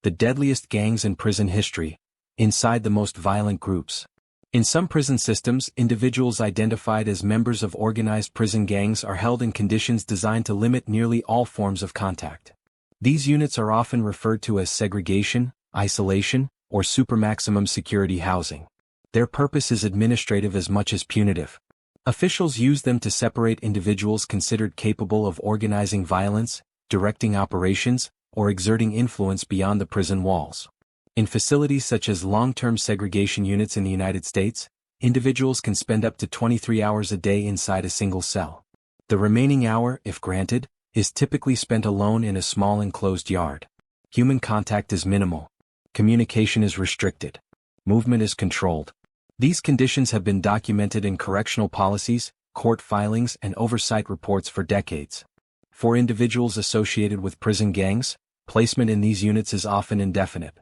the deadliest gangs in prison history, inside the most violent groups. In some prison systems, individuals identified as members of organized prison gangs are held in conditions designed to limit nearly all forms of contact. These units are often referred to as segregation, isolation, or supermaximum security housing. Their purpose is administrative as much as punitive. Officials use them to separate individuals considered capable of organizing violence, directing operations, or exerting influence beyond the prison walls. In facilities such as long-term segregation units in the United States, individuals can spend up to 23 hours a day inside a single cell. The remaining hour, if granted, is typically spent alone in a small enclosed yard. Human contact is minimal. Communication is restricted. Movement is controlled. These conditions have been documented in correctional policies, court filings, and oversight reports for decades. For individuals associated with prison gangs, placement in these units is often indefinite.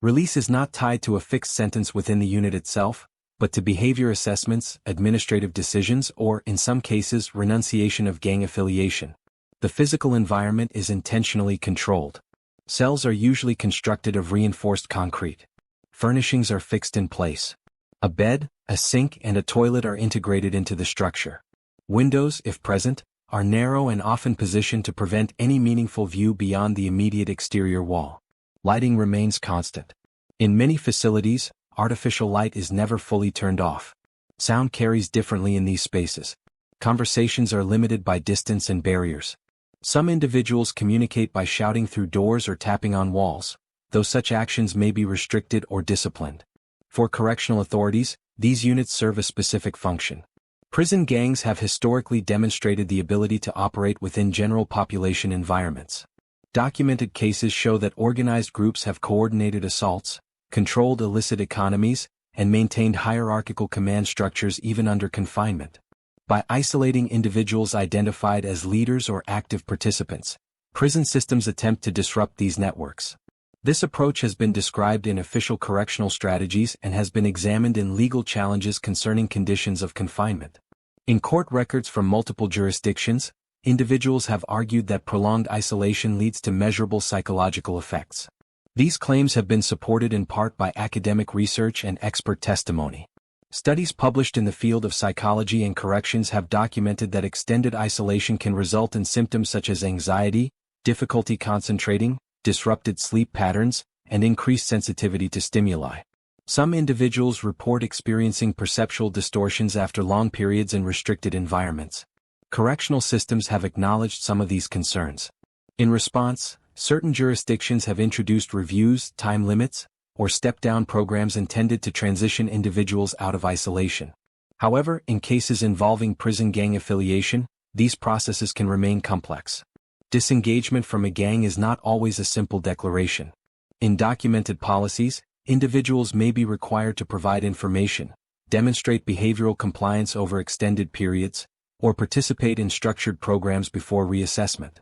Release is not tied to a fixed sentence within the unit itself, but to behavior assessments, administrative decisions, or, in some cases, renunciation of gang affiliation. The physical environment is intentionally controlled. Cells are usually constructed of reinforced concrete. Furnishings are fixed in place. A bed, a sink, and a toilet are integrated into the structure. Windows, if present, are narrow and often positioned to prevent any meaningful view beyond the immediate exterior wall. Lighting remains constant. In many facilities, artificial light is never fully turned off. Sound carries differently in these spaces. Conversations are limited by distance and barriers. Some individuals communicate by shouting through doors or tapping on walls, though such actions may be restricted or disciplined. For correctional authorities, these units serve a specific function. Prison gangs have historically demonstrated the ability to operate within general population environments. Documented cases show that organized groups have coordinated assaults, controlled illicit economies, and maintained hierarchical command structures even under confinement. By isolating individuals identified as leaders or active participants, prison systems attempt to disrupt these networks. This approach has been described in official correctional strategies and has been examined in legal challenges concerning conditions of confinement. In court records from multiple jurisdictions, individuals have argued that prolonged isolation leads to measurable psychological effects. These claims have been supported in part by academic research and expert testimony. Studies published in the field of psychology and corrections have documented that extended isolation can result in symptoms such as anxiety, difficulty concentrating, disrupted sleep patterns, and increased sensitivity to stimuli. Some individuals report experiencing perceptual distortions after long periods in restricted environments. Correctional systems have acknowledged some of these concerns. In response, certain jurisdictions have introduced reviews, time limits, or step-down programs intended to transition individuals out of isolation. However, in cases involving prison gang affiliation, these processes can remain complex. Disengagement from a gang is not always a simple declaration. In documented policies, individuals may be required to provide information, demonstrate behavioral compliance over extended periods, or participate in structured programs before reassessment.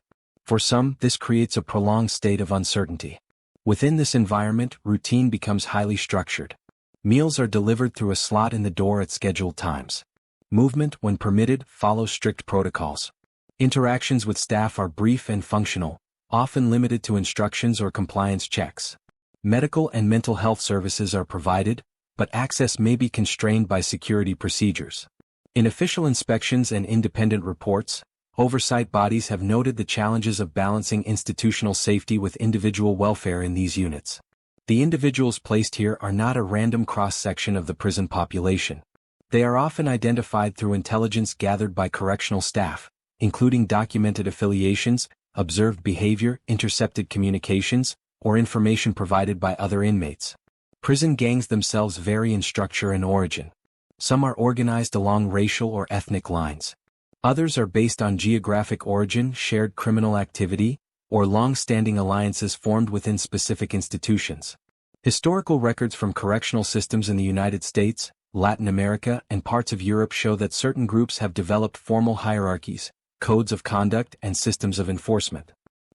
For some, this creates a prolonged state of uncertainty. Within this environment, routine becomes highly structured. Meals are delivered through a slot in the door at scheduled times. Movement, when permitted, follows strict protocols. Interactions with staff are brief and functional, often limited to instructions or compliance checks. Medical and mental health services are provided, but access may be constrained by security procedures. In official inspections and independent reports, oversight bodies have noted the challenges of balancing institutional safety with individual welfare in these units. The individuals placed here are not a random cross-section of the prison population. They are often identified through intelligence gathered by correctional staff, including documented affiliations, observed behavior, intercepted communications, or information provided by other inmates. Prison gangs themselves vary in structure and origin. Some are organized along racial or ethnic lines. Others are based on geographic origin, shared criminal activity, or long-standing alliances formed within specific institutions. Historical records from correctional systems in the United States, Latin America, and parts of Europe show that certain groups have developed formal hierarchies, codes of conduct, and systems of enforcement.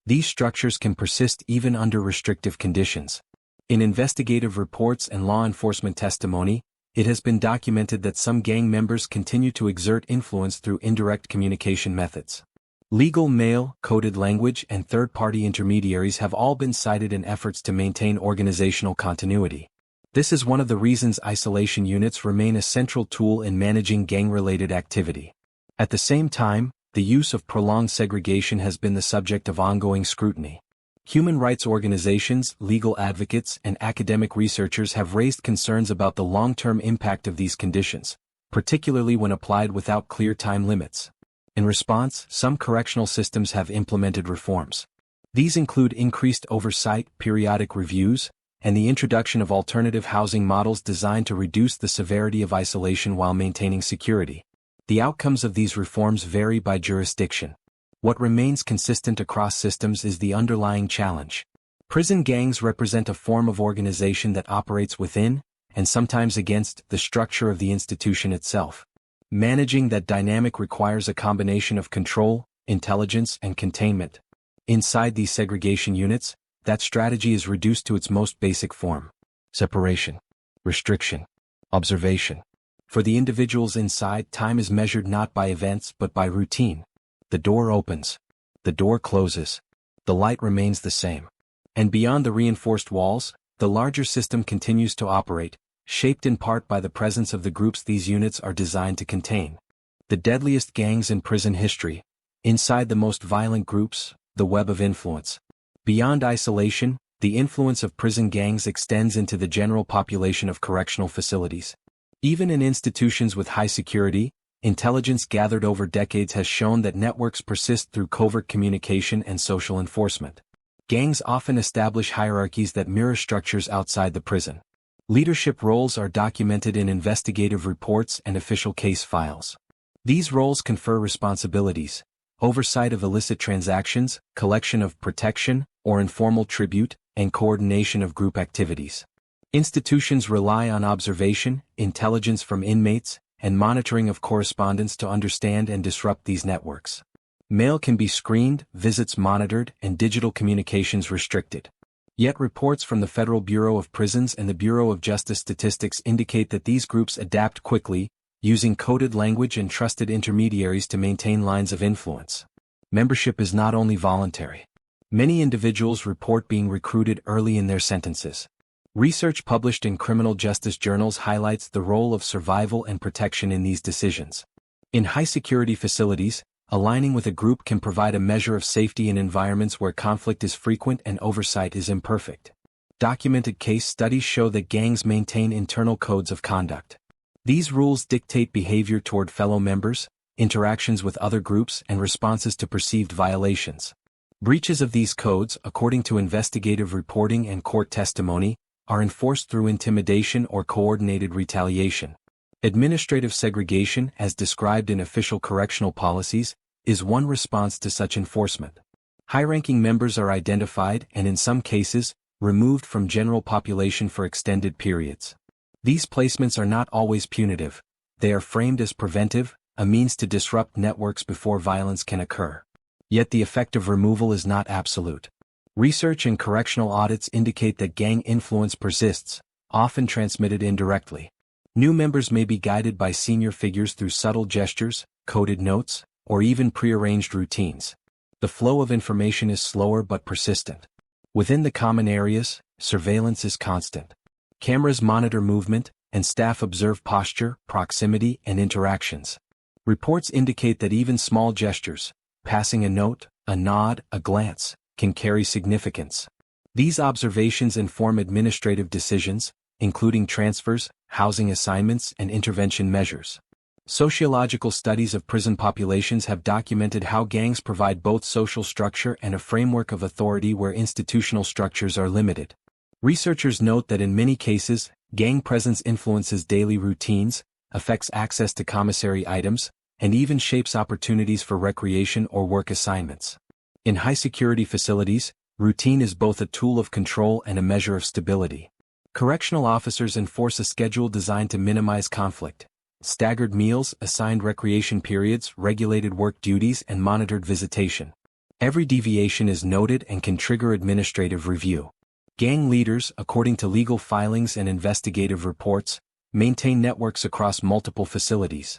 These structures can persist even under restrictive conditions. In investigative reports and law enforcement testimony, it has been documented that some gang members continue to exert influence through indirect communication methods. Legal mail, coded language, and third-party intermediaries have all been cited in efforts to maintain organizational continuity. This is one of the reasons isolation units remain a central tool in managing gang-related activity. At the same time, the use of prolonged segregation has been the subject of ongoing scrutiny. Human rights organizations, legal advocates, and academic researchers have raised concerns about the long-term impact of these conditions, particularly when applied without clear time limits. In response, some correctional systems have implemented reforms. These include increased oversight, periodic reviews, and the introduction of alternative housing models designed to reduce the severity of isolation while maintaining security. The outcomes of these reforms vary by jurisdiction. What remains consistent across systems is the underlying challenge. Prison gangs represent a form of organization that operates within, and sometimes against, the structure of the institution itself. Managing that dynamic requires a combination of control, intelligence, and containment. Inside these segregation units, that strategy is reduced to its most basic form: separation, restriction, observation. For the individuals inside, time is measured not by events but by routine. The door opens. The door closes. The light remains the same. And beyond the reinforced walls, the larger system continues to operate, shaped in part by the presence of the groups these units are designed to contain. The deadliest gangs in prison history. Inside the most violent groups, the web of influence. Beyond isolation, the influence of prison gangs extends into the general population of correctional facilities. Even in institutions with high security, intelligence gathered over decades has shown that networks persist through covert communication and social enforcement. Gangs often establish hierarchies that mirror structures outside the prison. Leadership roles are documented in investigative reports and official case files. These roles confer responsibilities: oversight of illicit transactions, collection of protection or informal tribute, and coordination of group activities. Institutions rely on observation, intelligence from inmates, and monitoring of correspondence to understand and disrupt these networks. Mail can be screened, visits monitored, and digital communications restricted. Yet reports from the Federal Bureau of Prisons and the Bureau of Justice Statistics indicate that these groups adapt quickly, using coded language and trusted intermediaries to maintain lines of influence. Membership is not only voluntary. Many individuals report being recruited early in their sentences. Research published in criminal justice journals highlights the role of survival and protection in these decisions. In high-security facilities, aligning with a group can provide a measure of safety in environments where conflict is frequent and oversight is imperfect. Documented case studies show that gangs maintain internal codes of conduct. These rules dictate behavior toward fellow members, interactions with other groups, and responses to perceived violations. Breaches of these codes, according to investigative reporting and court testimony, are enforced through intimidation or coordinated retaliation. Administrative segregation, as described in official correctional policies, is one response to such enforcement. High-ranking members are identified and, in some cases, removed from general population for extended periods. These placements are not always punitive. They are framed as preventive, a means to disrupt networks before violence can occur. Yet the effect of removal is not absolute. Research and correctional audits indicate that gang influence persists, often transmitted indirectly. New members may be guided by senior figures through subtle gestures, coded notes, or even prearranged routines. The flow of information is slower but persistent. Within the common areas, surveillance is constant. Cameras monitor movement, and staff observe posture, proximity, and interactions. Reports indicate that even small gestures, passing a note, a nod, a glance, can carry significance. These observations inform administrative decisions, including transfers, housing assignments, and intervention measures. Sociological studies of prison populations have documented how gangs provide both social structure and a framework of authority where institutional structures are limited. Researchers note that in many cases, gang presence influences daily routines, affects access to commissary items, and even shapes opportunities for recreation or work assignments. In high-security facilities, routine is both a tool of control and a measure of stability. Correctional officers enforce a schedule designed to minimize conflict. Staggered meals, assigned recreation periods, regulated work duties, and monitored visitation. Every deviation is noted and can trigger administrative review. Gang leaders, according to legal filings and investigative reports, maintain networks across multiple facilities.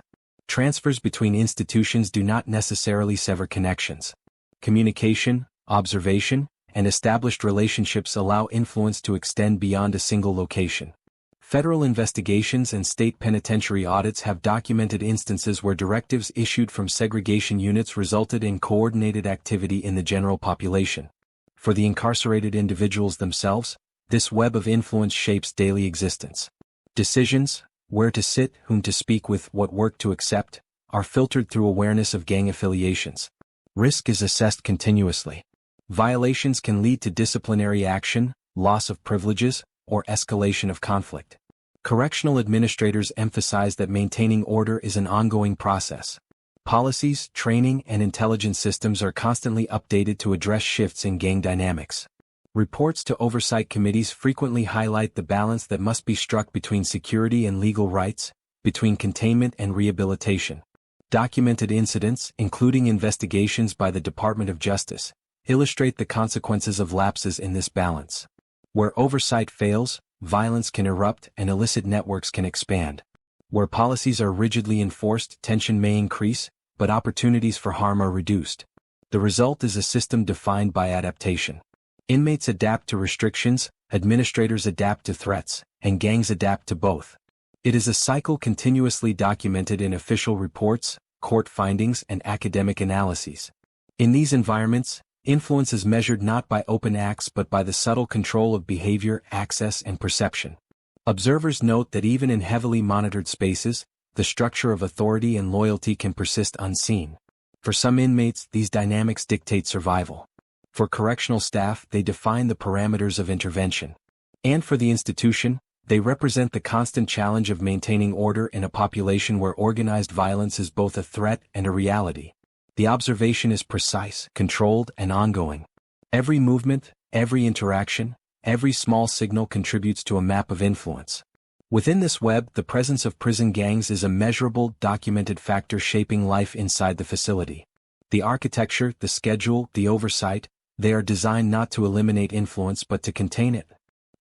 Transfers between institutions do not necessarily sever connections. Communication, observation, and established relationships allow influence to extend beyond a single location. Federal investigations and state penitentiary audits have documented instances where directives issued from segregation units resulted in coordinated activity in the general population. For the incarcerated individuals themselves, this web of influence shapes daily existence. Decisions, where to sit, whom to speak with, what work to accept, are filtered through awareness of gang affiliations. Risk is assessed continuously. Violations can lead to disciplinary action, loss of privileges, or escalation of conflict. Correctional administrators emphasize that maintaining order is an ongoing process. Policies, training, and intelligence systems are constantly updated to address shifts in gang dynamics. Reports to oversight committees frequently highlight the balance that must be struck between security and legal rights, between containment and rehabilitation. Documented incidents, including investigations by the Department of Justice, illustrate the consequences of lapses in this balance. Where oversight fails, violence can erupt and illicit networks can expand. Where policies are rigidly enforced, tension may increase, but opportunities for harm are reduced. The result is a system defined by adaptation. Inmates adapt to restrictions, administrators adapt to threats, and gangs adapt to both. It is a cycle continuously documented in official reports, court findings, and academic analyses. In these environments, influence is measured not by open acts but by the subtle control of behavior, access, and perception. Observers note that even in heavily monitored spaces, the structure of authority and loyalty can persist unseen. For some inmates, these dynamics dictate survival. For correctional staff, they define the parameters of intervention. And for the institution, they represent the constant challenge of maintaining order in a population where organized violence is both a threat and a reality. The observation is precise, controlled, and ongoing. Every movement, every interaction, every small signal contributes to a map of influence. Within this web, the presence of prison gangs is a measurable, documented factor shaping life inside the facility. The architecture, the schedule, the oversight, they are designed not to eliminate influence but to contain it,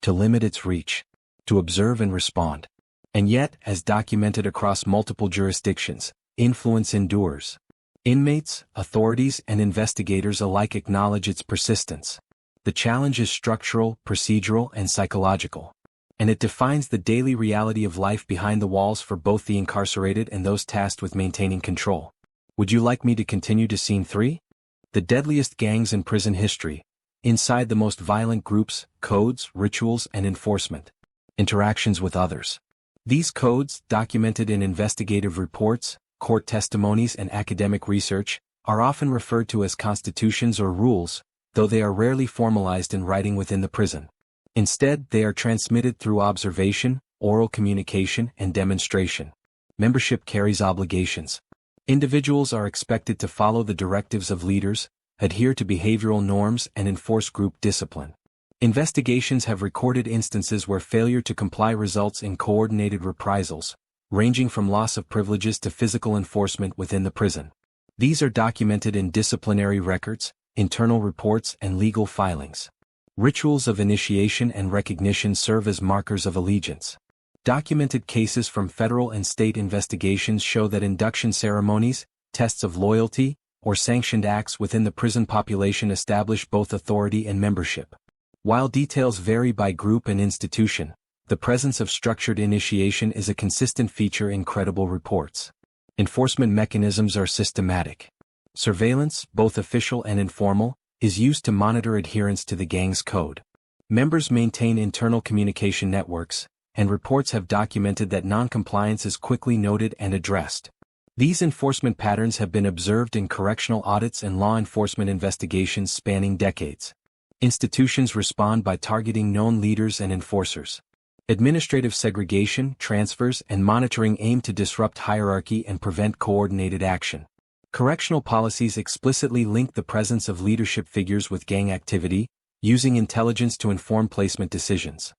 to limit its reach, to observe and respond. And yet, as documented across multiple jurisdictions, influence endures. Inmates, authorities, and investigators alike acknowledge its persistence. The challenge is structural, procedural, and psychological. And it defines the daily reality of life behind the walls for both the incarcerated and those tasked with maintaining control. Would you like me to continue to Scene 3? The deadliest gangs in prison history. Inside the most violent groups, codes, rituals, and enforcement. Interactions with others. These codes, documented in investigative reports, court testimonies, and academic research, are often referred to as constitutions or rules, though they are rarely formalized in writing within the prison. Instead, they are transmitted through observation, oral communication, and demonstration. Membership carries obligations. Individuals are expected to follow the directives of leaders, adhere to behavioral norms, and enforce group discipline. Investigations have recorded instances where failure to comply results in coordinated reprisals, ranging from loss of privileges to physical enforcement within the prison. These are documented in disciplinary records, internal reports, and legal filings. Rituals of initiation and recognition serve as markers of allegiance. Documented cases from federal and state investigations show that induction ceremonies, tests of loyalty, or sanctioned acts within the prison population establish both authority and membership. While details vary by group and institution, the presence of structured initiation is a consistent feature in credible reports. Enforcement mechanisms are systematic. Surveillance, both official and informal, is used to monitor adherence to the gang's code. Members maintain internal communication networks, and reports have documented that non-compliance is quickly noted and addressed. These enforcement patterns have been observed in correctional audits and law enforcement investigations spanning decades. Institutions respond by targeting known leaders and enforcers. Administrative segregation, transfers, and monitoring aim to disrupt hierarchy and prevent coordinated action. Correctional policies explicitly link the presence of leadership figures with gang activity, using intelligence to inform placement decisions.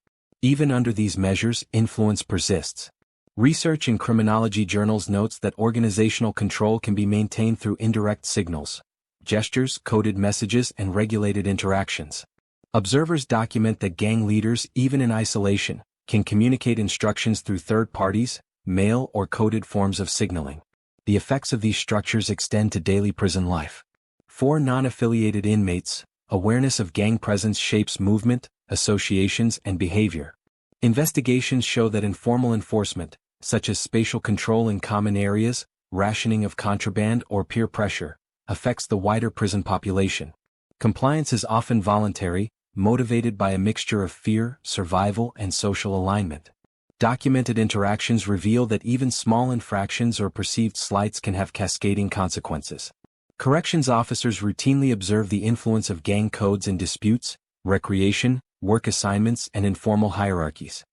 Even under these measures, influence persists. Research in criminology journals notes that organizational control can be maintained through indirect signals, gestures, coded messages, and regulated interactions. Observers document that gang leaders, even in isolation, can communicate instructions through third parties, mail, or coded forms of signaling. The effects of these structures extend to daily prison life. For non-affiliated inmates, awareness of gang presence shapes movement, associations, and behavior. Investigations show that informal enforcement, such as spatial control in common areas, rationing of contraband, or peer pressure, affects the wider prison population. Compliance is often voluntary, motivated by a mixture of fear, survival, and social alignment. Documented interactions reveal that even small infractions or perceived slights can have cascading consequences. Corrections officers routinely observe the influence of gang codes in disputes, recreation, work assignments, and informal hierarchies.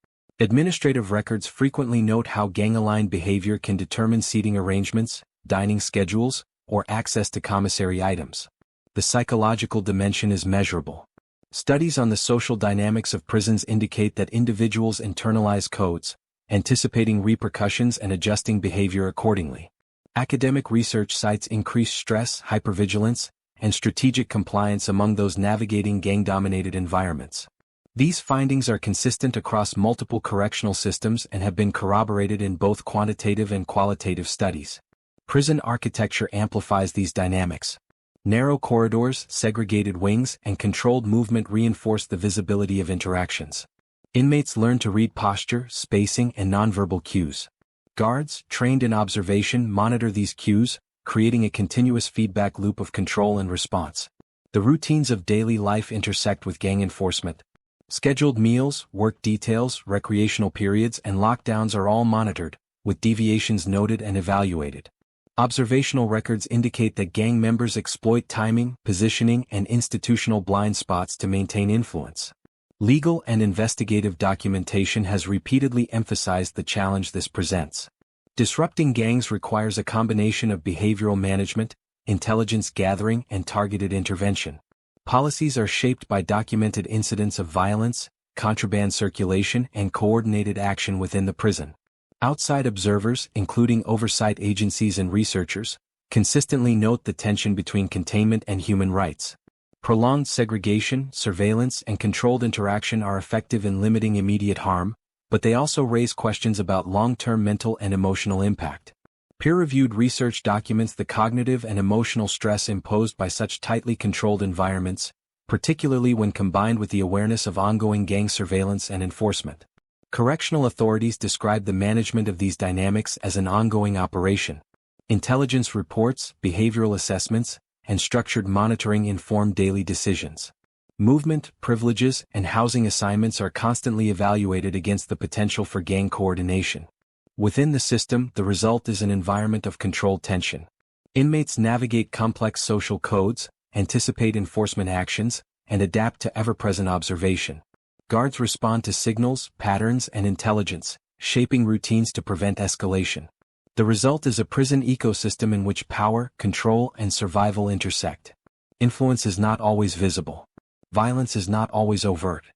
Administrative records frequently note how gang-aligned behavior can determine seating arrangements, dining schedules, or access to commissary items. The psychological dimension is measurable. Studies on the social dynamics of prisons indicate that individuals internalize codes, anticipating repercussions and adjusting behavior accordingly. Academic research cites increased stress, hypervigilance, and strategic compliance among those navigating gang-dominated environments. These findings are consistent across multiple correctional systems and have been corroborated in both quantitative and qualitative studies. Prison architecture amplifies these dynamics. Narrow corridors, segregated wings, and controlled movement reinforce the visibility of interactions. Inmates learn to read posture, spacing, and nonverbal cues. Guards, trained in observation, monitor these cues, creating a continuous feedback loop of control and response. The routines of daily life intersect with gang enforcement. Scheduled meals, work details, recreational periods, and lockdowns are all monitored, with deviations noted and evaluated. Observational records indicate that gang members exploit timing, positioning, and institutional blind spots to maintain influence. Legal and investigative documentation has repeatedly emphasized the challenge this presents. Disrupting gangs requires a combination of behavioral management, intelligence gathering, and targeted intervention. Policies are shaped by documented incidents of violence, contraband circulation, and coordinated action within the prison. Outside observers, including oversight agencies and researchers, consistently note the tension between containment and human rights. Prolonged segregation, surveillance, and controlled interaction are effective in limiting immediate harm, but they also raise questions about long-term mental and emotional impact. Peer-reviewed research documents the cognitive and emotional stress imposed by such tightly controlled environments, particularly when combined with the awareness of ongoing gang surveillance and enforcement. Correctional authorities describe the management of these dynamics as an ongoing operation. Intelligence reports, behavioral assessments, and structured monitoring inform daily decisions. Movement, privileges, and housing assignments are constantly evaluated against the potential for gang coordination. Within the system, the result is an environment of controlled tension. Inmates navigate complex social codes, anticipate enforcement actions, and adapt to ever-present observation. Guards respond to signals, patterns, and intelligence, shaping routines to prevent escalation. The result is a prison ecosystem in which power, control, and survival intersect. Influence is not always visible. Violence is not always overt.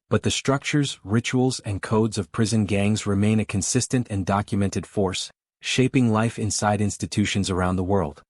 But the structures, rituals, and codes of prison gangs remain a consistent and documented force, shaping life inside institutions around the world.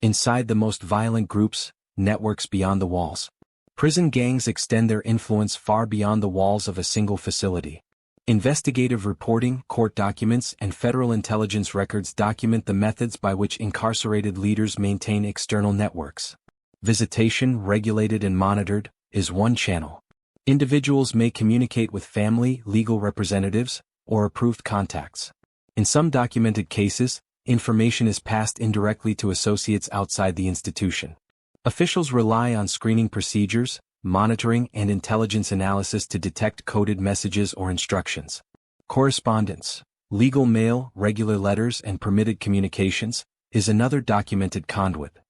Inside the most violent groups, networks beyond the walls. Prison gangs extend their influence far beyond the walls of a single facility. Investigative reporting, court documents, and federal intelligence records document the methods by which incarcerated leaders maintain external networks. Visitation, regulated and monitored, is one channel. Individuals may communicate with family, legal representatives, or approved contacts. In some documented cases, information is passed indirectly to associates outside the institution. Officials rely on screening procedures, monitoring, and intelligence analysis to detect coded messages or instructions. Correspondence, legal mail, regular letters, and permitted communications, is another documented conduit.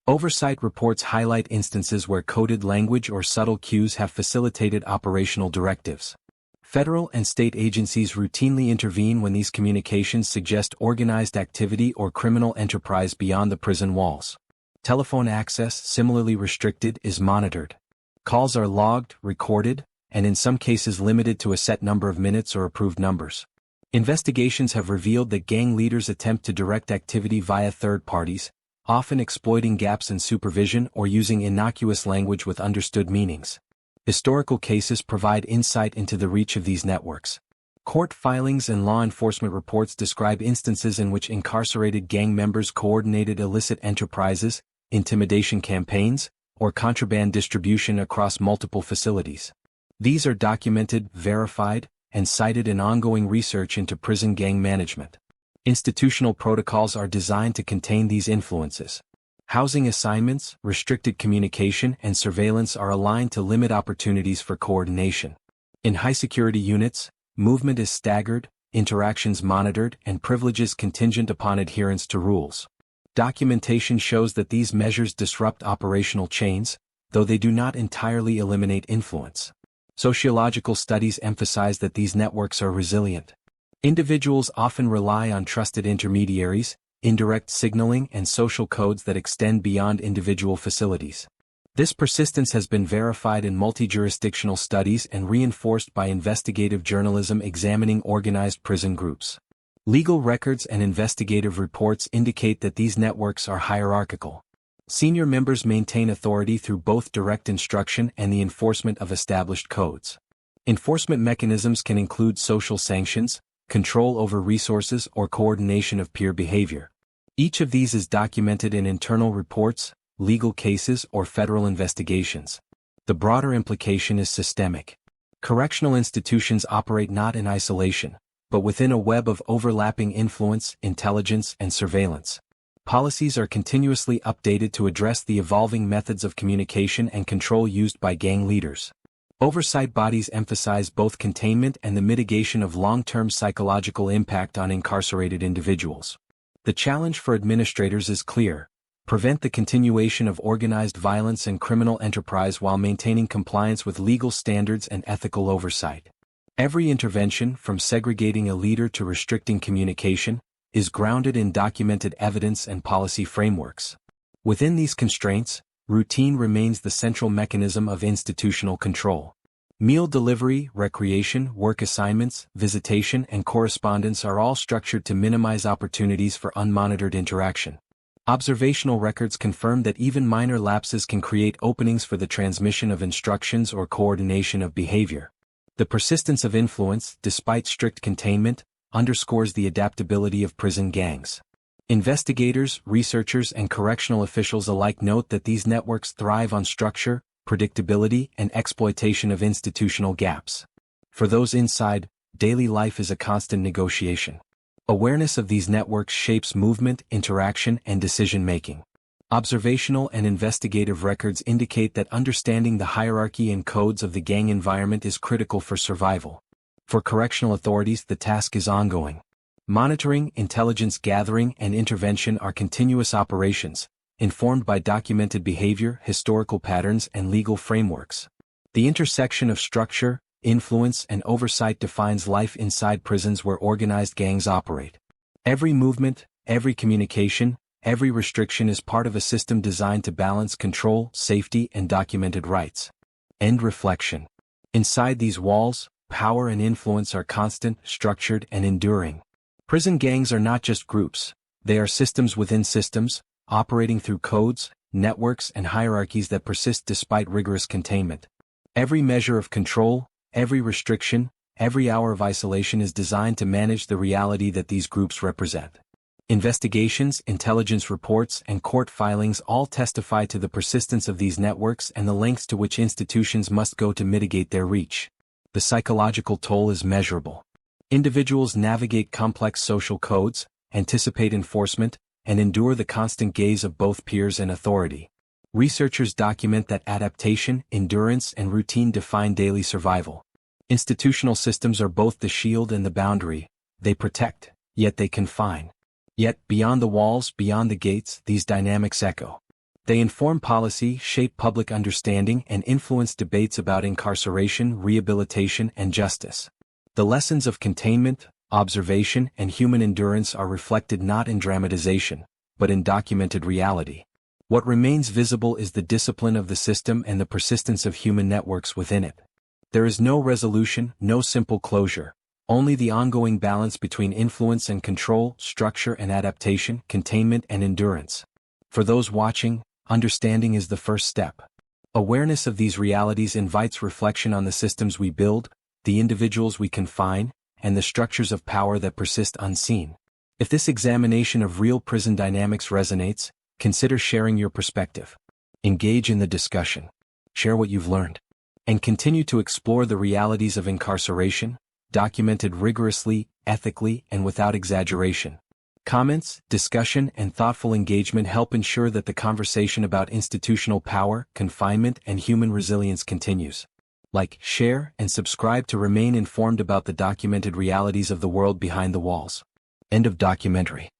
Oversight reports highlight instances where coded language or subtle cues have facilitated operational directives. Federal and state agencies routinely intervene when these communications suggest organized activity or criminal enterprise beyond the prison walls. Telephone access, similarly restricted, is monitored. Calls are logged, recorded, and in some cases limited to a set number of minutes or approved numbers. Investigations have revealed that gang leaders attempt to direct activity via third parties, often exploiting gaps in supervision or using innocuous language with understood meanings. Historical cases provide insight into the reach of these networks. Court filings and law enforcement reports describe instances in which incarcerated gang members coordinated illicit enterprises, intimidation campaigns, or contraband distribution across multiple facilities. These are documented, verified, and cited in ongoing research into prison gang management. Institutional protocols are designed to contain these influences. Housing assignments, restricted communication, and surveillance are aligned to limit opportunities for coordination. In high-security units, movement is staggered, interactions monitored, and privileges contingent upon adherence to rules. Documentation shows that these measures disrupt operational chains, though they do not entirely eliminate influence. Sociological studies emphasize that these networks are resilient. Individuals often rely on trusted intermediaries, indirect signaling, and social codes that extend beyond individual facilities. This persistence has been verified in multi-jurisdictional studies and reinforced by investigative journalism examining organized prison groups. Legal records and investigative reports indicate that these networks are hierarchical. Senior members maintain authority through both direct instruction and the enforcement of established codes. Enforcement mechanisms can include social sanctions, control over resources, or coordination of peer behavior. Each of these is documented in internal reports, legal cases, or federal investigations. The broader implication is systemic. Correctional institutions operate not in isolation, but within a web of overlapping influence, intelligence, and surveillance. Policies are continuously updated to address the evolving methods of communication and control used by gang leaders. Oversight bodies emphasize both containment and the mitigation of long-term psychological impact on incarcerated individuals. The challenge for administrators is clear: prevent the continuation of organized violence and criminal enterprise while maintaining compliance with legal standards and ethical oversight. Every intervention, from segregating a leader to restricting communication, is grounded in documented evidence and policy frameworks. Within these constraints, routine remains the central mechanism of institutional control. Meal delivery, recreation, work assignments, visitation, and correspondence are all structured to minimize opportunities for unmonitored interaction. Observational records confirm that even minor lapses can create openings for the transmission of instructions or coordination of behavior. The persistence of influence, despite strict containment, underscores the adaptability of prison gangs. Investigators, researchers, and correctional officials alike note that these networks thrive on structure, predictability, and exploitation of institutional gaps. For those inside, daily life is a constant negotiation. Awareness of these networks shapes movement, interaction, and decision-making. Observational and investigative records indicate that understanding the hierarchy and codes of the gang environment is critical for survival. For correctional authorities, the task is ongoing. Monitoring, intelligence gathering, and intervention are continuous operations, informed by documented behavior, historical patterns, and legal frameworks. The intersection of structure, influence, and oversight defines life inside prisons where organized gangs operate. Every movement, every communication, every restriction is part of a system designed to balance control, safety, and documented rights. End reflection. Inside these walls, power and influence are constant, structured, and enduring. Prison gangs are not just groups, they are systems within systems, operating through codes, networks, and hierarchies that persist despite rigorous containment. Every measure of control, every restriction, every hour of isolation is designed to manage the reality that these groups represent. Investigations, intelligence reports, and court filings all testify to the persistence of these networks and the lengths to which institutions must go to mitigate their reach. The psychological toll is measurable. Individuals navigate complex social codes, anticipate enforcement, and endure the constant gaze of both peers and authority. Researchers document that adaptation, endurance, and routine define daily survival. Institutional systems are both the shield and the boundary. They protect, yet they confine. Yet, beyond the walls, beyond the gates, these dynamics echo. They inform policy, shape public understanding, and influence debates about incarceration, rehabilitation, and justice. The lessons of containment, observation, and human endurance are reflected not in dramatization, but in documented reality. What remains visible is the discipline of the system and the persistence of human networks within it. There is no resolution, no simple closure, only the ongoing balance between influence and control, structure and adaptation, containment and endurance. For those watching, understanding is the first step. Awareness of these realities invites reflection on the systems we build, the individuals we confine, and the structures of power that persist unseen. If this examination of real prison dynamics resonates, consider sharing your perspective. Engage in the discussion. Share what you've learned. And continue to explore the realities of incarceration, documented rigorously, ethically, and without exaggeration. Comments, discussion, and thoughtful engagement help ensure that the conversation about institutional power, confinement, and human resilience continues. Like, share, and subscribe to remain informed about the documented realities of the world behind the walls. End of documentary.